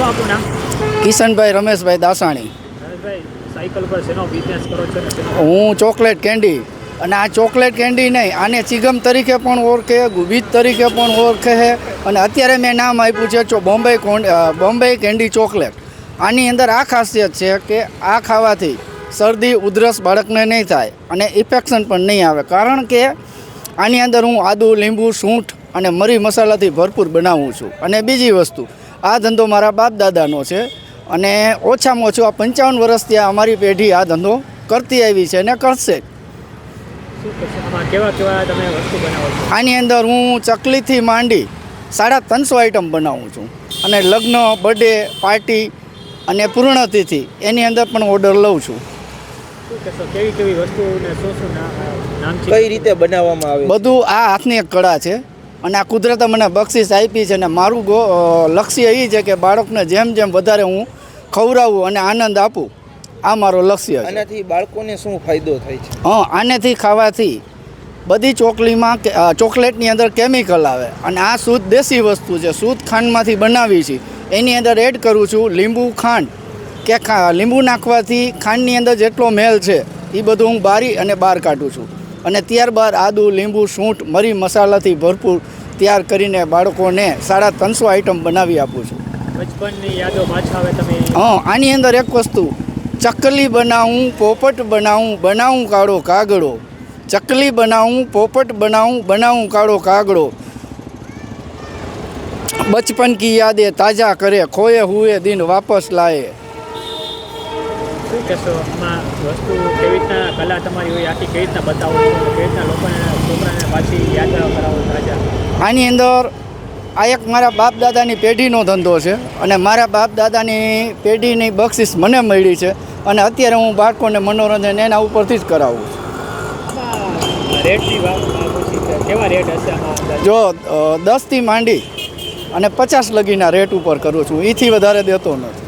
આપનું નામ? કિશનભાઈ રમેશભાઈ દાસાણી. રમેશભાઈ, સાયકલ પર શેનો બિઝનેસ કરો છો ને હું ચોકલેટ કેન્ડી, અને આ ચોકલેટ કેન્ડી નહીં, આને ચિગમ તરીકે પણ ઓળખે, ગુબીજ તરીકે પણ ઓળખે છે, અને અત્યારે મેં નામ આપ્યું છે બોમ્બે કેન્ડી ચોકલેટ. આની અંદર આ ખાસિયત છે કે આ ખાવાથી શરદી ઉધરસ બાળકને નહીં થાય અને ઇન્ફેક્શન પણ નહીં આવે, કારણ કે આની અંદર હું આદુ, લીંબુ, સૂંઠ અને મરી મસાલાથી ભરપૂર બનાવું છું. અને બીજી વસ્તુ, આ ધંધો મારા બાપ દાદાનો છે, અને ઓછામાં ઓછું આ 55 વર્ષથી અમારી પેઢી આ ધંધો કરતી આવી છે અને કરશે. આની અંદર હું ચકલીથી માંડી 350 આઈટમ બનાવું છું, અને લગ્ન, બર્થડે પાર્ટી અને પૂર્ણતિથિ એની અંદર પણ ઓર્ડર લઉં છું. કઈ રીતે બનાવવામાં આવે? બધું આ હાથની એક કળા છે, અને આ કુદરતે મને બક્ષિસ આપી છે, અને મારું લક્ષ્ય એ છે કે બાળકને જેમ જેમ વધારે હું ખવડાવું અને આનંદ આપું, આ મારો લક્ષ્ય છે. આનાથી બાળકોને શું ફાયદો થાય છે? આનેથી ખાવાથી બધી ચોકલેટની અંદર કેમિકલ આવે, અને આ શુદ્ધ દેશી વસ્તુ છે, શુદ્ધ ખાંડમાંથી બનાવી છે. એની અંદર એડ કરું છું લીંબુ, ખાંડ, કે લીંબુ નાખવાથી ખાંડની અંદર જેટલો મેલ છે એ બધું હું બારી અને બહાર કાઢું છું, અને ત્યારબાદ આદુ, લીંબુ, સૂંઠ, મરી મસાલાથી ભરપૂર તૈયાર કરીને બાળકોને 350 આઈટમ બનાવી આપું છું. બચપનની યાદો પાછા આવે તમે? આની અંદર એક વસ્તુ, ચકલી બનાવું, પોપટ બનાવું કાળો કાગડો, ચકલી બનાવું, પોપટ બનાવું કાળો કાગડો, બચપન કી યાદેं તાજા કરે, ખોए हुए दिन वापस लाए. શું કહેશો આમાં વસ્તુ કેવી રીતના કલા તમારી હોય આખી કેવી રીતના બતાવો છો, કેવી રીતના લોકોને છોકરાને પાછી યાદ કરાવો તાજા? આની અંદર આ એક મારા બાપ દાદાની પેઢીનો ધંધો છે, અને મારા બાપ દાદાની પેઢીની બક્ષિસ મને મળી છે, અને અત્યારે હું બાળકોને મનોરંજન એના ઉપરથી જ કરાવું છું. રેટની વાત કેવા રેટ હશે આમાં? જો 10થી માંડી અને 50 લગીના રેટ ઉપર કરું છું, એથી વધારે દેતો નથી.